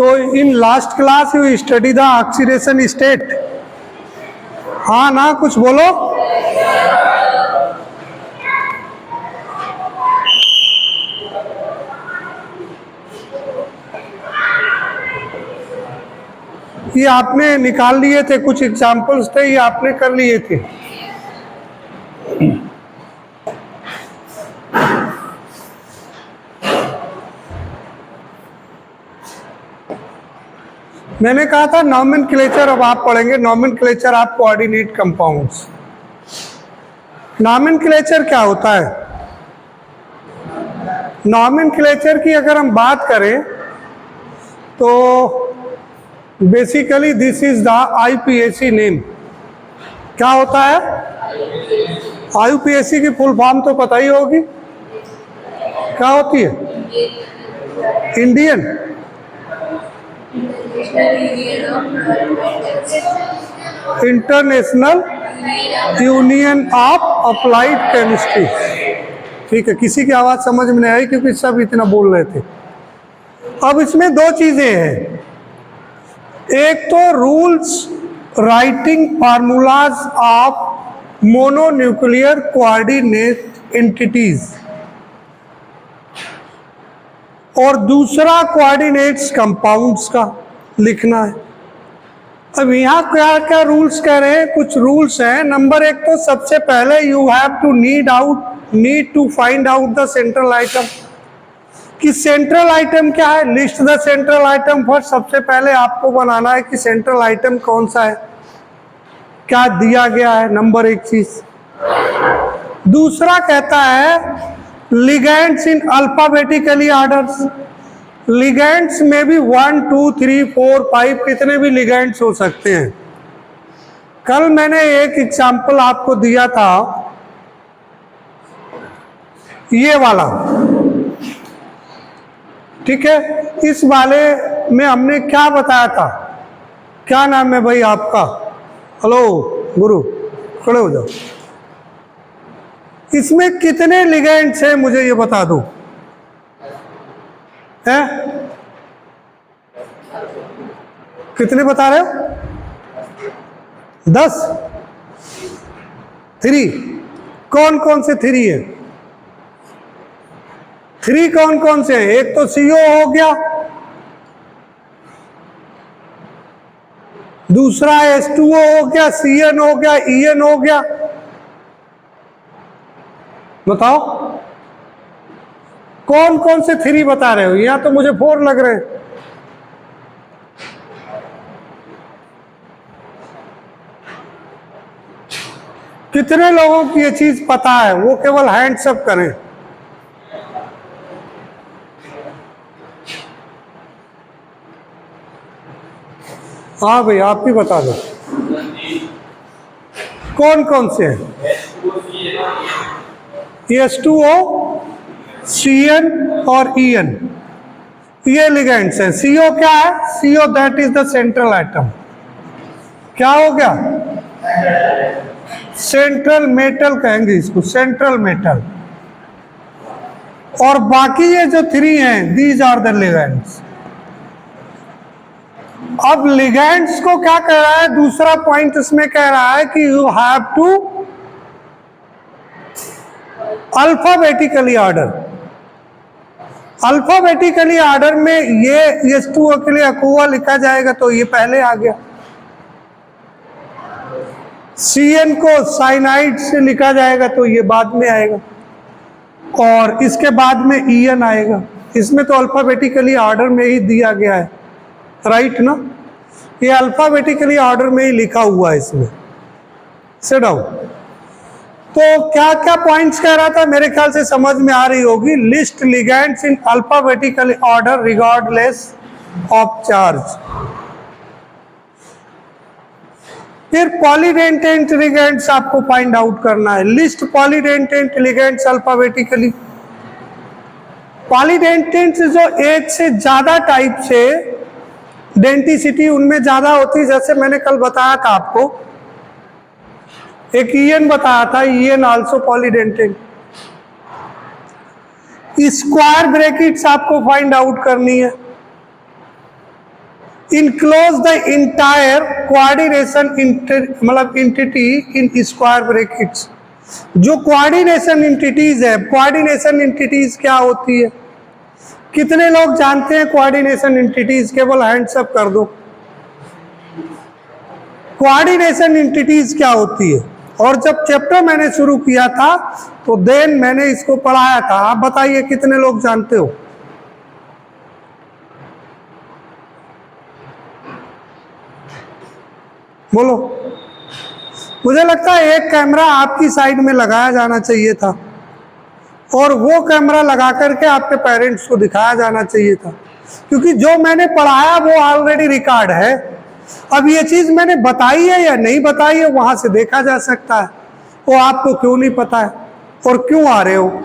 तो in last class you study the oxidation state, हाँ ना, कुछ बोलो। ये आपने निकाल लिए थे, कुछ एग्जाम्पल्स थे, ये आपने कर लिए थे। मैंने कहा था नॉमेनक्लेचर, अब आप पढ़ेंगे nomenclature of coordinate compounds. Nomenclature क्या होता है? नॉमेनक्लेचर की अगर हम बात करें तो basically this is the IUPAC name. क्या होता है? आईपीएसी की फुल फॉर्म तो पता ही होगी, क्या होती है? Indian international union of applied chemistry. ठीक है, किसी की आवाज़ समझ में नहीं आई क्योंकि सब इतना बोल रहे थे। अब इसमें दो चीज़ें हैं, एक तो rules writing formulas of mononuclear coordinate entities, और दूसरा कोऑर्डिनेट्स कंपाउंड्स का लिखना है। अब यहाँ क्या क्या रूल्स कह रहे हैं? कुछ रूल्स हैं। नंबर एक तो सबसे पहले you have to need to find out the central item, कि सेंट्रल आइटम क्या है। List the central item first, सबसे पहले आपको बनाना है कि सेंट्रल आइटम कौन सा है, क्या दिया गया है, नंबर एक चीज। दूसरा कहता है ligands in alphabetically orders. Ligands में भी 1 2 3 4 5 कितने भी लिगेंड्स हो सकते हैं। कल मैंने एक एग्जाम्पल आपको दिया था, ये वाला, ठीक है। इस वाले में हमने क्या बताया था? क्या नाम है भाई आपका? हेलो गुरु, खड़े हो जाओ। इसमें कितने लिगेंड्स हैं मुझे ये बता दो, हैं? कितने बता रहे हो? 10? 3? कौन कौन से 3 है? 3 कौन कौन से हैं? एक तो CO हो गया, दूसरा H2O हो गया, CN हो गया, EN हो गया। बताओ कौन कौन से 3 बता रहे हो? यहां तो मुझे 4 लग रहे हैं। कितने लोगों की ये चीज पता है? वो केवल हैंड्स अप करें। हाँ भाई, आप भी बता दो कौन कौन से हैं। H2O, CN और EN, ये लिगेंड्स हैं। CO क्या है? CO that is the central item. क्या हो गया? सेंट्रल मेटल कहेंगे इसको, सेंट्रल मेटल। और बाकी ये जो 3 हैं, दीज आर द लिगेंड्स। अब लिगेंड्स को क्या कह रहा है? दूसरा पॉइंट इसमें कह रहा है कि you have to alphabetically order. Alphabetically order में ये H2O के लिए aqua लिखा जाएगा तो ये पहले आ गया। CN को साइनाइड से लिखा जाएगा तो ये बाद में आएगा, और इसके बाद में EN आएगा। इसमें तो अल्फाबेटिकली ऑर्डर में ही दिया गया है, राइट ना? ये अल्फाबेटिकली ऑर्डर में ही लिखा हुआ है इसमें। Sit down. तो क्या क्या पॉइंट्स कह रहा था? मेरे ख्याल से समझ में आ रही होगी। List ligands in alphabetically order regardless of charge. फिर पॉलीडेंटेंट लिगेंड्स आपको फाइंड आउट करना है। List polydentate ligands alphabetically. Polydentates जो एक से ज्यादा टाइप से डेंटिसिटी उनमें ज्यादा होती है, जैसे मैंने कल बताया था आपको, एक EN बताया था, EN आल्सो पॉलीडेंटेंट। स्क्वायर ब्रैकेट्स आपको फाइंड आउट करनी है। इनक्लोज द इंटायर कोऑर्डिनेशन मतलब एंटिटी इन स्क्वायर ब्रैकेट्स। जो कोऑर्डिनेशन एंटिटीज है, कोऑर्डिनेशन एंटिटीज क्या होती है? कितने लोग जानते हैं कोऑर्डिनेशन एंटिटीज? केवल हैंड्स अप कर दो। कोऑर्डिनेशन एंटिटीज क्या होती है? और जब चैप्टर मैंने शुरू किया था तो देन मैंने इसको पढ़ाया था। आप बताइए कितने लोग जानते हो? बोलो। मुझे लगता है एक कैमरा आपकी साइड में लगाया जाना चाहिए था और वो कैमरा लगा करके आपके पेरेंट्स को दिखाया जाना चाहिए था, क्योंकि जो मैंने पढ़ाया वो ऑलरेडी रिकॉर्ड है। अब ये चीज मैंने बताई है या नहीं बताई है वहां से देखा जा सकता है। वो आपको क्यों नहीं पता है और क्यों आ रहे हो?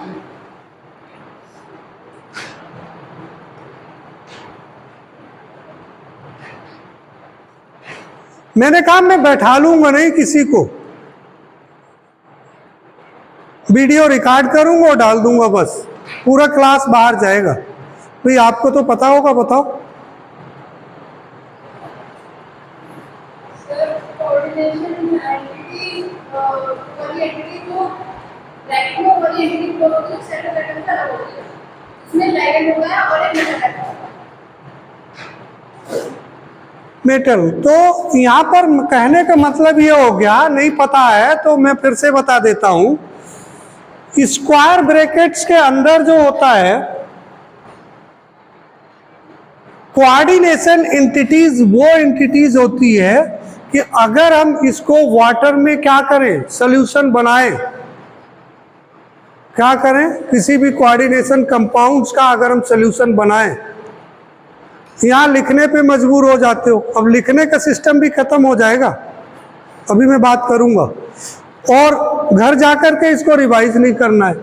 मैंने कहा मैं बैठा लूंगा नहीं किसी को, वीडियो रिकॉर्ड करूंगा और डाल दूंगा, बस पूरा क्लास बाहर जाएगा। भाई आपको तो पता होगा, बताओ। मेटल, तो यहाँ पर कहने का मतलब ये हो गया, नहीं पता है तो मैं फिर से बता देता हूँ। स्क्वायर ब्रैकेट्स के अंदर जो होता है कोऑर्डिनेशन एंटिटीज, वो एंटिटीज होती है कि अगर हम इसको वाटर में क्या करें, सॉल्यूशन बनाएं, क्या करें, किसी भी कोऑर्डिनेशन कंपाउंड्स का अगर हम सॉल्यूशन बनाएं, यहाँ लिखने पे मजबूर हो जाते हो। अब लिखने का सिस्टम भी खत्म हो जाएगा, अभी मैं बात करूंगा, और घर जाकर के इसको रिवाइज नहीं करना है,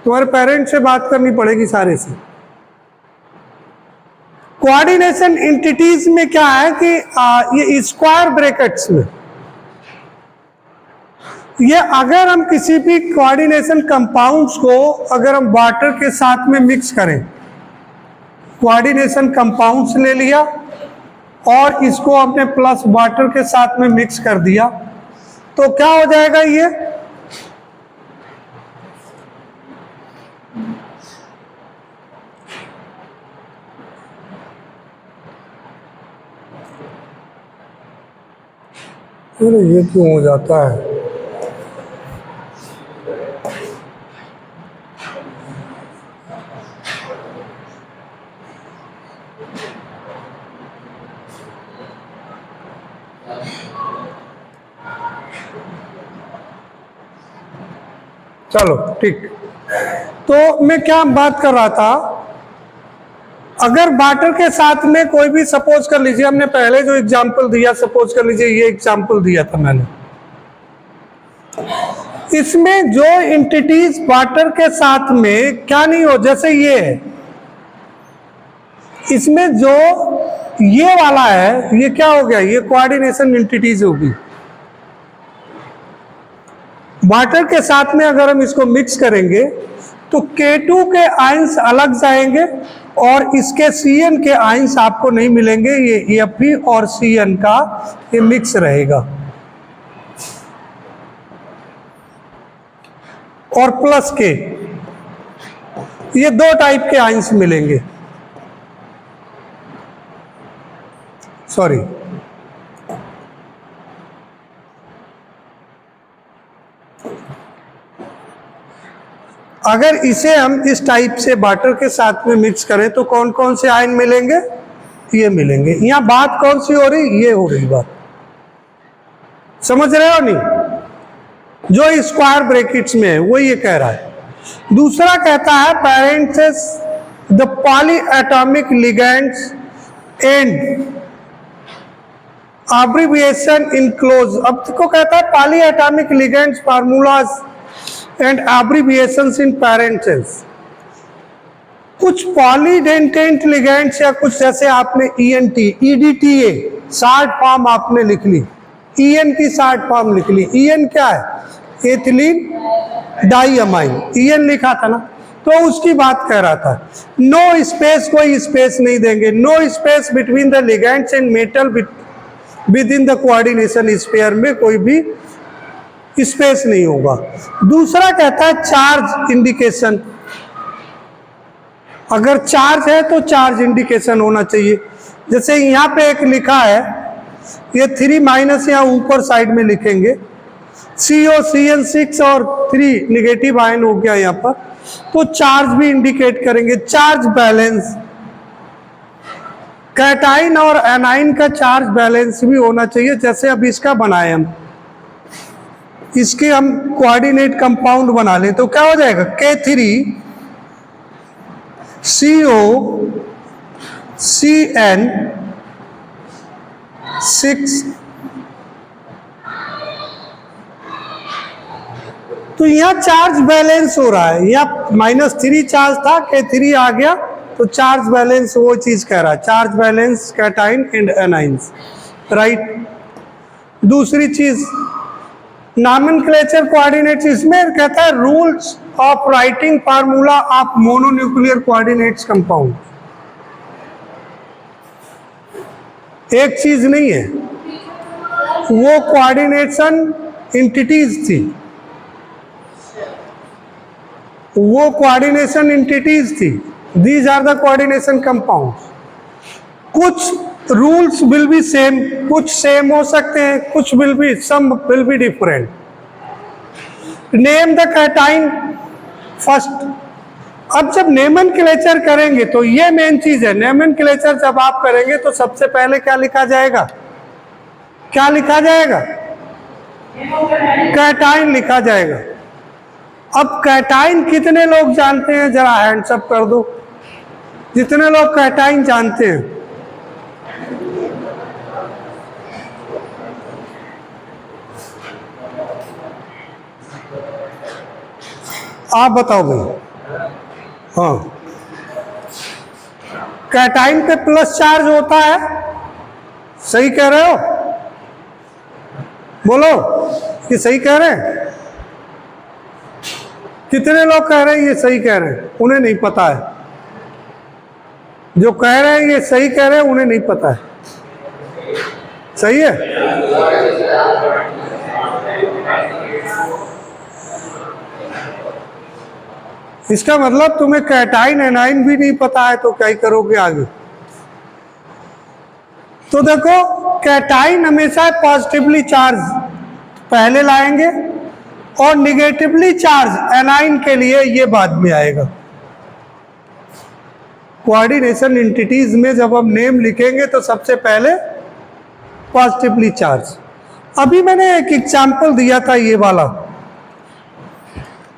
तुम्हारे पेरेंट्स से बात करनी पड़ेगी सारे से। कोऑर्डिनेशन एंटिटीज में क्या है कि ये स्क्वायर ब्रैकेट्स में, ये अगर हम किसी भी कोऑर्डिनेशन कंपाउंड्स को अगर हम वाटर के साथ में मिक्स करें, कोऑर्डिनेशन कंपाउंड्स ले लिया और इसको हमने प्लस वाटर के साथ में मिक्स कर दिया, तो क्या हो जाएगा ये? अरे ये क्यों हो जाता है? चलो ठीक। तो मैं क्या बात कर रहा था, अगर वाटर के साथ में कोई भी, सपोज कर लीजिए हमने पहले जो एग्जांपल दिया, सपोज कर लीजिए ये एग्जांपल दिया था मैंने, इसमें जो एंटिटीज वाटर के साथ में क्या नहीं हो, जैसे ये है, इसमें जो ये वाला है, ये क्या हो गया, ये कोऑर्डिनेशन एंटिटीज होगी। वाटर के साथ में अगर हम इसको मिक्स करेंगे तो K2 के आयंस अलग जाएंगे और इसके Cn के आयंस आपको नहीं मिलेंगे। ये Fe और Cn का ये मिक्स रहेगा और प्लस के, ये दो टाइप के आयंस मिलेंगे। सॉरी, अगर इसे हम इस टाइप से वाटर के साथ में मिक्स करें तो कौन कौन से आयन मिलेंगे? ये मिलेंगे। यहाँ बात कौन सी हो रही? ये हो रही बात, समझ रहे हो नहीं? जो स्क्वायर ब्रैकेट्स में है वो ये कह रहा है। दूसरा कहता है parenthesis the polyatomic ligands and abbreviation enclose. अब को कहता है polyatomic ligands formulas and abbreviations in parenthesis. कुछ पॉलीडेंटेंट लिगेंड्स या कुछ जैसे आपने ENT, EDTA शॉर्ट फॉर्म आपने लिख ली, EN की शॉर्ट फॉर्म लिख ली। EN क्या है? एथिलीन डाइअमाइन, EN लिखा था ना। तो उसकी बात कह रहा था। नो स्पेस, कोई स्पेस नहीं देंगे, no space between the ligands and metal within the coordination sphere में कोई भी स्पेस नहीं होगा। दूसरा कहता है चार्ज इंडिकेशन, अगर चार्ज है तो चार्ज इंडिकेशन होना चाहिए। जैसे यहाँ पे एक लिखा है, ये 3- यहाँ ऊपर साइड में लिखेंगे, COCl6 और 3 निगेटिव आयन हो गया यहाँ पर, तो चार्ज भी इंडिकेट करेंगे। चार्ज बैलेंस, कैटाइन और एनाइन का चार्ज बैलेंस भी होना चाहिए। जैसे अब इसका बनाए हम, इसके हम कोऑर्डिनेट कंपाउंड बना लें तो क्या हो जाएगा, K3COCN6। तो यहाँ चार्ज बैलेंस हो रहा है, यहाँ -3 चार्ज था, K3 आ गया, तो चार्ज बैलेंस वो चीज कह रहा है, charge balance cation and anions, right. दूसरी चीज नॉमेनक्लेचर कोऑर्डिनेट्स, इसमें कहता है rules of writing formula of mononuclear coordinates compound. एक चीज नहीं है, वो कोऑर्डिनेशन एंटिटीज थी, वो कोऑर्डिनेशन एंटिटीज थी। These are the coordination compounds. कुछ रूल्स विल बी सेम, कुछ सेम हो सकते हैं, कुछ will be, some will be different. Name the cation first. अब जब नोमेनक्लेचर करेंगे तो ये मेन चीज है, नोमेनक्लेचर जब आप करेंगे तो सबसे पहले क्या लिखा जाएगा, क्या लिखा जाएगा, कैटाइन लिखा जाएगा। अब कैटाइन कितने लोग जानते हैं, जरा हैंड्स अप कर दो, जितने लोग कैटाइन जानते हैं। आप बताओ भाई। हाँ, कैटाइन पे प्लस चार्ज होता है, सही कह रहे हो, बोलो ये सही कह रहे हैं? कितने लोग कह रहे हैं ये सही कह रहे हैं? उन्हें नहीं पता है, जो कह रहे हैं ये सही कह रहे हैं उन्हें नहीं पता है, सही है। इसका मतलब तुम्हें कैटाइन एनाइन भी नहीं पता है तो क्या ही करोगे आगे। तो देखो, कैटाइन हमेशा पॉजिटिवली चार्ज पहले लाएंगे और निगेटिवली चार्ज एनाइन के लिए ये बाद में आएगा। कोऑर्डिनेशन एंटिटीज में जब हम नेम लिखेंगे तो सबसे पहले पॉजिटिवली चार्ज। अभी मैंने एक एग्जांपल दिया था ये वाला,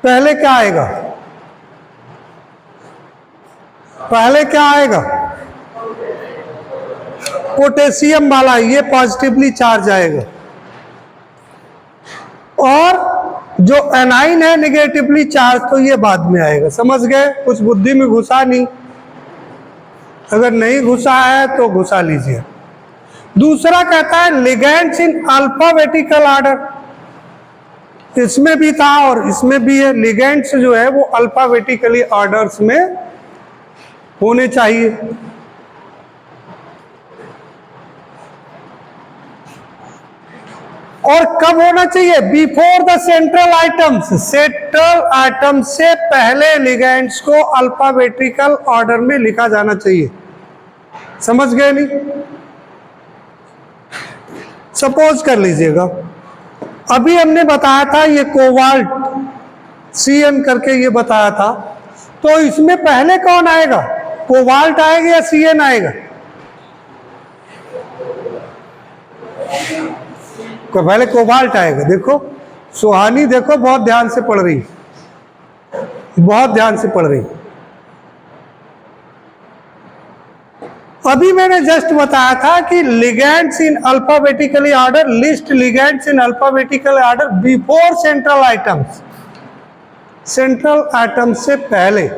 पहले क्या आएगा, पहले क्या आएगा, पोटेशियम वाला, ये पॉजिटिवली चार्ज आएगा, और जो एनाइन है निगेटिवली चार्ज, तो ये बाद में आएगा। समझ गए? कुछ बुद्धि में घुसा नहीं, अगर नहीं घुसा है तो घुसा लीजिए। दूसरा कहता है लिगेंड्स इन अल्फाबेटिकल ऑर्डर, इसमें भी था और इसमें भी है। लिगेंड्स जो है वो अल्फाबेटिकली ऑर्डर्स में होने चाहिए। और कब होना चाहिए, before the central items, central item से पहले लिगेंड्स को अल्फाबेटिकल ऑर्डर में लिखा जाना चाहिए। समझ गए नहीं? सपोज कर लीजिएगा, अभी हमने बताया था ये कोबाल्ट CN करके ये बताया था, तो इसमें पहले कौन आएगा, कोबाल्ट आएगा या CN आएगा? पहले कोबाल्ट आएगा। देखो सुहानी, देखो बहुत ध्यान से पढ़ रही, बहुत ध्यान से पढ़ रही। अभी मैंने जस्ट बताया था कि ligands in alphabetically order, list ligands in alphabetical order before central items, central item से पहले।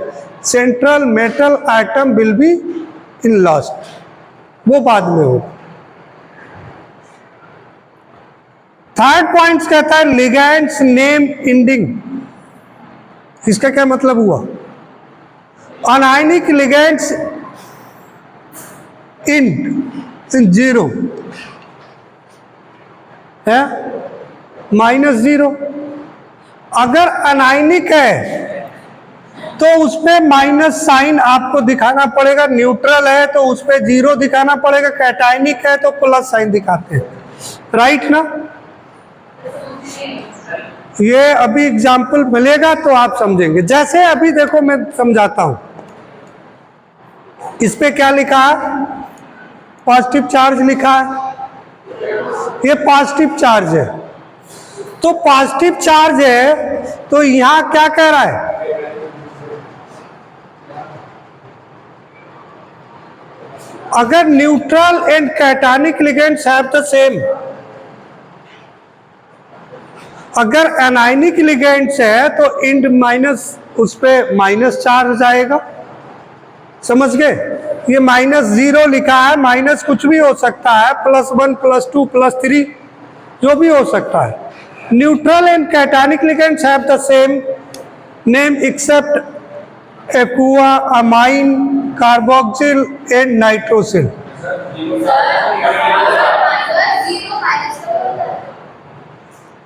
Central metal atom will be in last, वो बाद में हो। थर्ड पॉइंट कहता है लिगेंड्स नेम इंडिंग। इसका क्या मतलब हुआ, अनायनिक लिगेंड्स इन 0 है, -0। अगर अनायनिक है तो उस पे माइनस साइन आपको दिखाना पड़ेगा, न्यूट्रल है तो उस पे 0 दिखाना पड़ेगा, कैटायनिक है तो प्लस साइन दिखाते हैं, राइट ना। ये अभी एग्जाम्पल मिलेगा तो आप समझेंगे। जैसे अभी देखो मैं समझाता हूं, इस पे क्या लिखा है, पॉजिटिव चार्ज लिखा है, ये पॉजिटिव चार्ज है। तो पॉजिटिव चार्ज है तो यहां क्या कह रहा है, अगर neutral and cationic ligands have the same, अगर एनायनिक लिगेंड्स है तो इंड माइनस, उस पे माइनस चार्ज आएगा, समझ गए। ये -0 लिखा है, माइनस कुछ भी हो सकता है, +1 +2 +3 जो भी हो सकता है। Neutral and cationic ligands have the same name except aqua, amine, carboxyl and nitrosyl.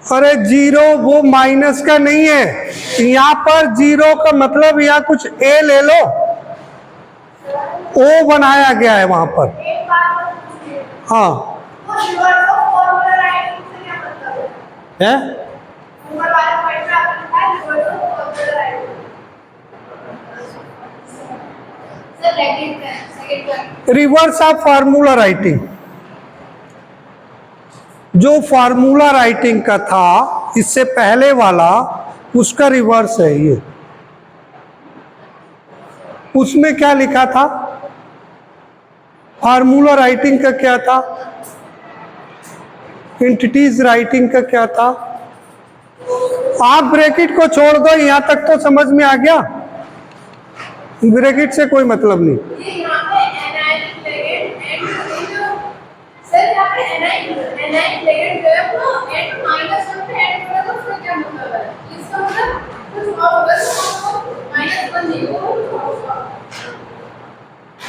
अरे 0 वो माइनस का नहीं है, यहाँ पर 0 का मतलब यहाँ कुछ ए ले लो, ओ बनाया गया है वहां पर। हाँ है, रिवर्स ऑफ फार्मूला राइटिंग, जो फार्मूला राइटिंग का था इससे पहले वाला, उसका रिवर्स है ये। उसमें क्या लिखा था, फार्मूला राइटिंग का क्या था, एंटिटीज राइटिंग का क्या था। आप ब्रैकेट को छोड़ दो, यहां तक तो समझ में आ गया, ब्रैकेट से कोई मतलब नहीं।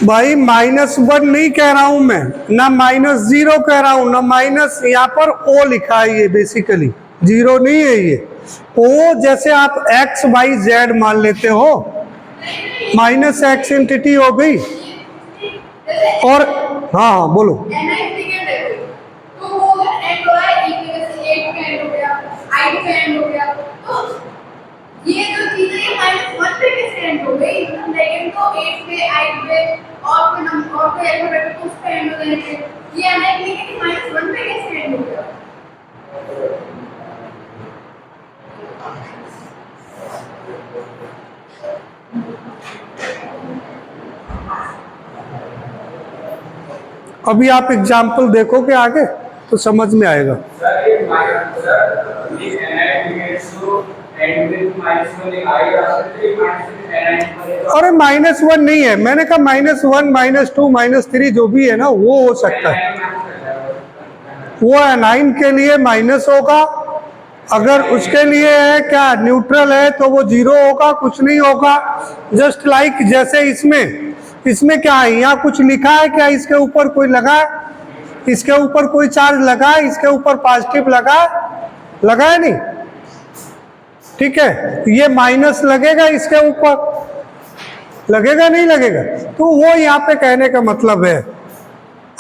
भाई -1 नहीं कह रहा हूं मैं, ना -0 कह रहा हूं, ना माइनस, यहाँ पर ओ लिखा है, ये बेसिकली 0 नहीं है ये। ओ जैसे आप x y z मान लेते हो, -x एंटिटी हो गई, और हाँ बोलो, ये जो चीजें ये -1 पे कैसे एंड हो गई, मतलब लेकिन तो 8 पे 8 पे और कोई नंबर और कोई अल्फाबेट तो उस पे एंड हो जाएंगे, ये अनेक लेकिन -1 पे कैसे एंड हो गया। अभी आप एग्जाम्पल देखोगे आगे तो समझ में आएगा। अरे -1 नहीं है, मैंने कहा -1 -2 -3 जो भी है ना वो हो सकता है, वो एनाइन के लिए माइनस होगा, अगर उसके लिए है क्या न्यूट्रल है तो वो 0 होगा, कुछ नहीं होगा। जस्ट लाइक जैसे इसमें क्या है, यहाँ कुछ लिखा है क्या, इसके ऊपर कोई लगा है, इसके ऊपर कोई चार्ज लगा है, इसके ऊपर पॉजिटिव लगा है नहीं, ठीक है। ये माइनस लगेगा, इसके ऊपर लगेगा नहीं लगेगा, तो वो यहाँ पे कहने का मतलब है।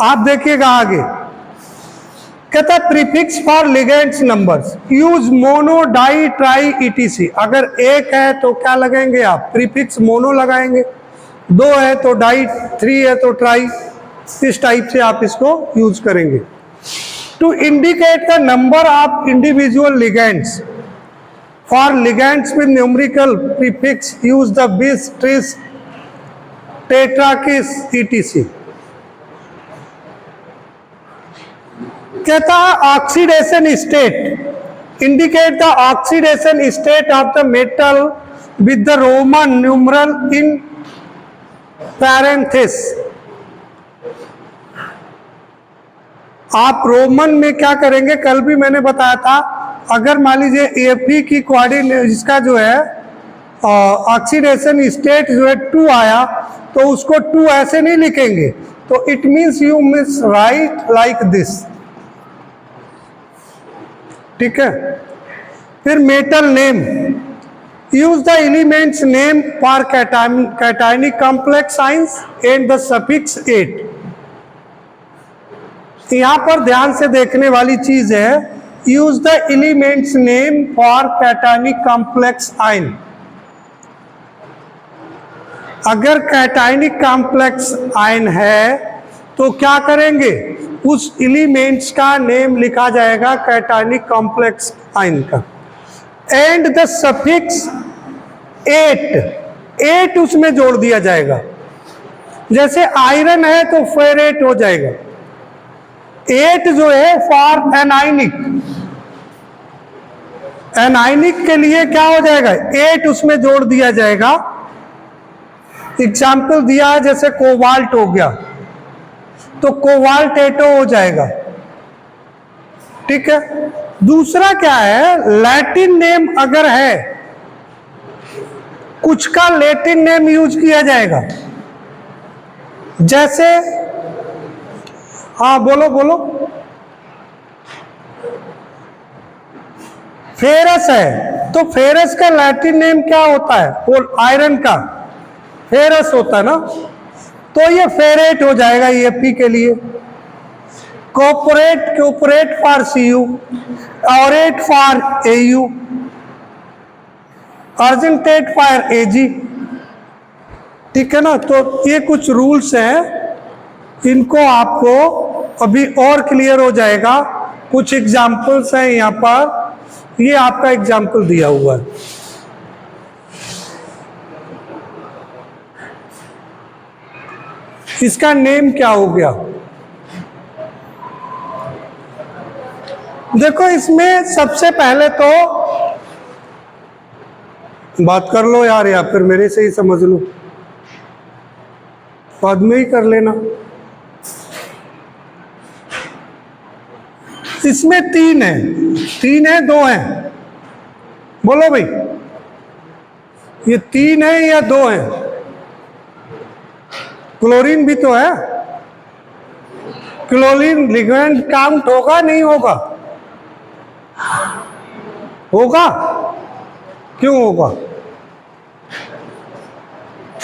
आप देखिएगा आगे कहता है prefix for ligands numbers use mono di tri etc. अगर एक है तो क्या लगाएंगे आप, प्रीफिक्स मोनो लगाएंगे, 2 है तो डाई, 3 है तो ट्राई, इस टाइप से आप इसको यूज करेंगे। To indicate the number of individual ligands for ligands with numerical prefix use the bis, tris, tetrakis etc. कहता है oxidation state, indicate the oxidation state of the metal with the roman numeral in parenthesis. आप roman में क्या करेंगे, कल भी मैंने बताया था, अगर मान लीजिए एफी की कोऑर्डिनेट, इसका जो है ऑक्सीडेशन स्टेट जो है 2 आया, तो उसको 2 ऐसे नहीं लिखेंगे, तो it means you miss right like this. ठीक है। फिर metal name, use the elements name for cationic complex science and the suffix 8। यहां पर ध्यान से देखने वाली चीज है, use the elements name for cationic complex ion. अगर कैटायनिक कॉम्प्लेक्स आयन है तो क्या करेंगे, उस एलिमेंट्स का नेम लिखा जाएगा कैटायनिक कॉम्प्लेक्स आयन का। एंड द सफिक्स 8 उसमें जोड़ दिया जाएगा। जैसे आयरन है तो फेरेट हो जाएगा। 8 जो है फॉर एनाइनिक, एनाइनिक के लिए क्या हो जाएगा, 8 उसमें जोड़ दिया जाएगा। एग्जाम्पल दिया है, जैसे कोबाल्ट हो गया तो कोबाल्ट 8 हो जाएगा। ठीक है। दूसरा क्या है, लैटिन नेम अगर है, कुछ का लैटिन नेम यूज किया जाएगा। जैसे हाँ बोलो बोलो, फेरस है तो फेरस का लैटिन नेम क्या होता है, वो आयरन का फेरस होता है ना, तो ये फेरेट हो जाएगा Fe के लिए। Corporate for Cu, ऑरेट for Au, argentate for Ag। ठीक है ना। तो ये कुछ रूल्स हैं, इनको आपको अभी और क्लियर हो जाएगा। कुछ एग्जाम्पल्स हैं यहाँ पर, ये आपका एग्जाम्पल दिया हुआ है। इसका नेम क्या हो गया, देखो इसमें सबसे पहले तो बात कर लो यार, या फिर मेरे से ही समझ लो, बाद में ही कर लेना। इसमें 3 है 2 है, बोलो भाई, ये 3 है या 2 है? क्लोरीन भी तो है। क्लोरीन लिगेंड काउंट होगा नहीं होगा? होगा। क्यों होगा?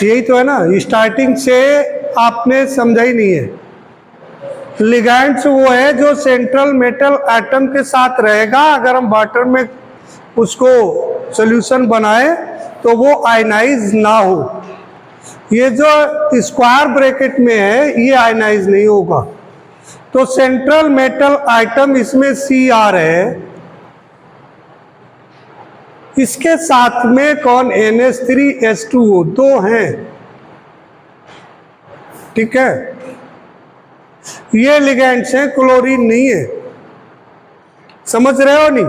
यही तो है ना, स्टार्टिंग से आपने समझा ही नहीं है। लिगेंड्स वो है जो सेंट्रल मेटल एटम के साथ रहेगा, अगर हम वाटर में उसको सॉल्यूशन बनाए तो वो आयनाइज ना हो। ये जो स्क्वायर ब्रैकेट में है ये आयनाइज नहीं होगा। तो सेंट्रल मेटल आइटम इसमें Cr है, इसके साथ में कौन NH3H2O 2 हैं। ठीक है। ये लिगेंड्स हैं, क्लोरीन नहीं है। समझ रहे हो नहीं?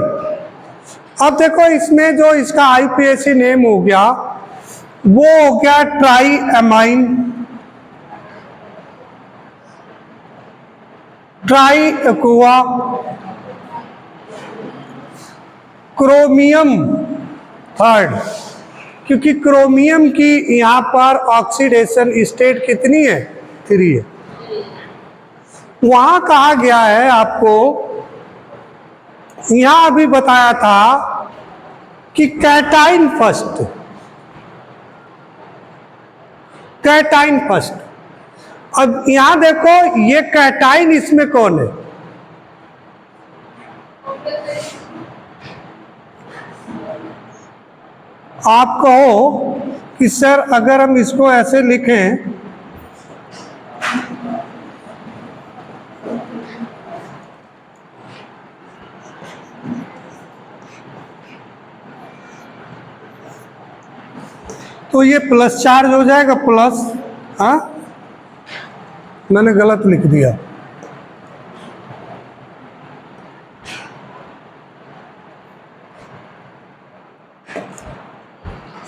अब देखो इसमें जो इसका IUPAC नेम हो गया वो हो गया try amine, try aqua, chromium 3, क्योंकि क्रोमियम की यहाँ पर ऑक्सीडेशन स्टेट कितनी है, 3 है। वहां कहा गया है आपको, यहां अभी बताया था कि कैटाइन फर्स्ट, कैटाइन फर्स्ट। अब यहां देखो ये कैटाइन इसमें कौन है, आप कहो कि सर अगर हम इसको ऐसे लिखें, तो ये प्लस चार्ज हो जाएगा, प्लस, हाँ मैंने गलत लिख दिया।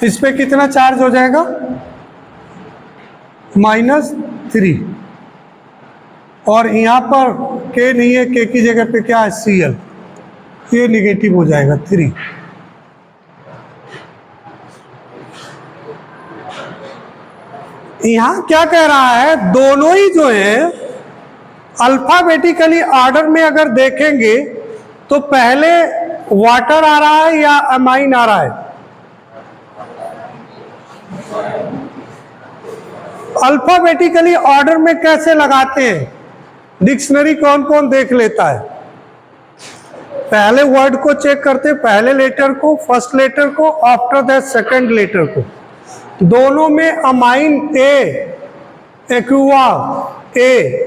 इस पे कितना चार्ज हो जाएगा, -3, और यहाँ पर K नहीं है, K की जगह पे क्या है, Cl, ये निगेटिव हो जाएगा 3। यहाँ क्या कह रहा है, दोनों ही जो है अल्फाबेटिकली ऑर्डर में अगर देखेंगे तो पहले वाटर आ रहा है या अमाइन आ रहा है? अल्फाबेटिकली ऑर्डर में कैसे लगाते हैं? डिक्शनरी कौन कौन देख लेता है? पहले वर्ड को चेक करते, पहले लेटर को, फर्स्ट लेटर को, आफ्टर दैट सेकंड लेटर को। दोनों में अमाइन ए, एक्वा ए,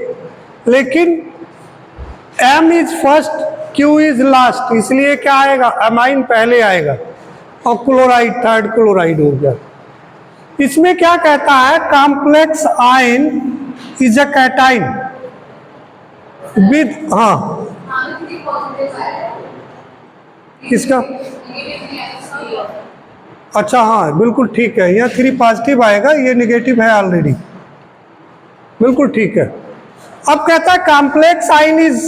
लेकिन M is first, Q is last, इसलिए क्या आएगा? अमाइन पहले आएगा और क्लोराइड थर्ड क्लोराइड हो गया। इसमें क्या कहता है, complex ion is a cation with, हाँ किसका? अच्छा हाँ बिल्कुल ठीक है, यहाँ 3 पॉजिटिव आएगा, ये नेगेटिव है ऑलरेडी, बिल्कुल ठीक है। अब कहता है कॉम्प्लेक्स आयन इज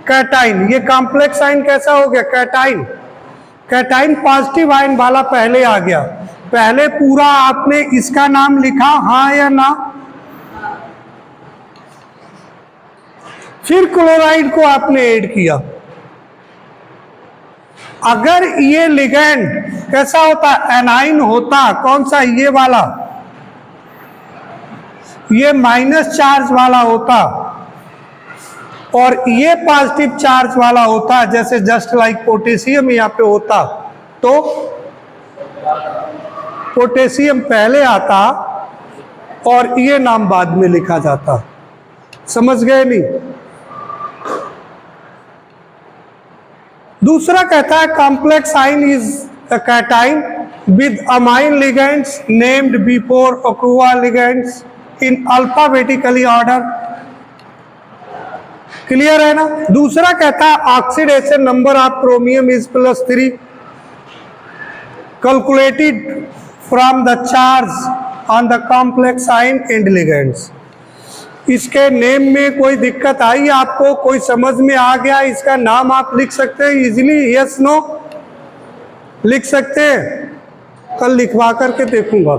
कैटाइन, ये कॉम्प्लेक्स आयन कैसा हो गया? कैटाइन। कैटाइन पॉजिटिव आयन वाला पहले आ गया। पहले पूरा आपने इसका नाम लिखा, हाँ या ना, फिर क्लोराइड को आपने ऐड किया। अगर ये लिगैंड कैसा होता, एनाइन होता, कौन सा? ये वाला, ये माइनस चार्ज वाला होता और ये पॉजिटिव चार्ज वाला होता, जैसे जस्ट लाइक पोटेशियम यहाँ पे होता, तो पोटेशियम पहले आता और ये नाम बाद में लिखा जाता। समझ गए नहीं? दूसरा कहता है complex ion is a cation with amine ligands named before aqua ligands in alphabetically order. Clear है ना? दूसरा कहता है oxidation number of chromium is +3 calculated from the charge on the complex ion and ligands. इसके name में कोई दिक्कत आई आपको? कोई समझ में आ गया? इसका नाम आप लिख सकते हैं इजीली, यस नो लिख सकते हैं? कल लिखवा करके देखूंगा।